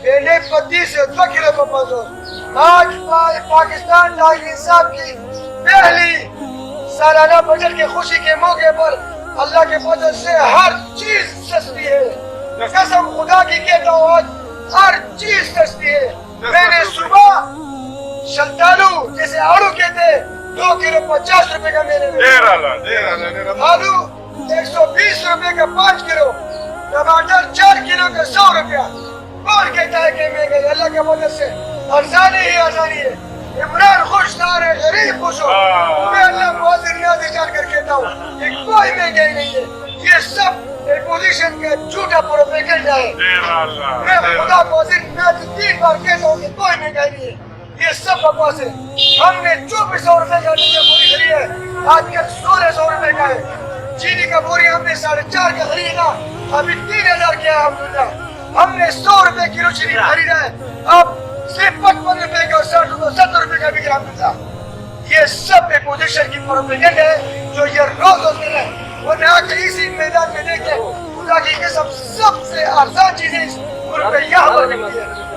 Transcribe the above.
پہلے 32 سے 2 کلو کا پوزون. آج پاکستان تحریک انصاف کی پہلی سالانہ بجٹ کی خوشی کے موقع پر اللہ کے فضل سے ہر چیز سستی ہے. قسم خدا کی کہتا ہوں آج ہر چیز سستی ہے. میں نے صبح شلتالو جیسے آلو کہتے 2 کلو 50 روپے کا میرے آلو 120 روپے کا 5 کلو, ٹماٹر 4 کلو کا 100 روپیہ. کون کہتا ہے کہ مہنگائی؟ اللہ کے مدد سے ارزانی ہی ارزانی ہے. عمران خوش نہ رہے غریب خوش ہو. میں اللہ موازن نیازی جان کر کہتا ہوں کہ کوئی مہنگائی نہیں ہے. یہ سب اپوزیشن کا جھوٹا پروپیگنڈا ہے. میں خدا موازن نیازی 3 بار کہتا ہوں کہ کوئی مہنگائی نہیں ہے. یہ سب بکواس ہے. ہم نے 2400 روپے کا ڈیزل بوری خریدی ہے, آج کل 1600 روپے کا ہے. چینی کا بوری ہم نے 4.5 کا خریدا, ابھی 3000 کیا ہے. الحمدللہ ہم نے 100 روپے کلو چینی خریدا ہے, اب صرف 55 روپے کا اور 60 روپے 70 روپے کا بک رہا. الحمدللہ یہ سب اپوزیشن کی پروپیگنڈا ہے جو یہ روز ہوتے ہیں. ورنہ آ کے اسی میدان میں دیکھیں خدا کی قسم سب سے ارزان چیزیں اس ملک میں یہاں پر ملتی ہے.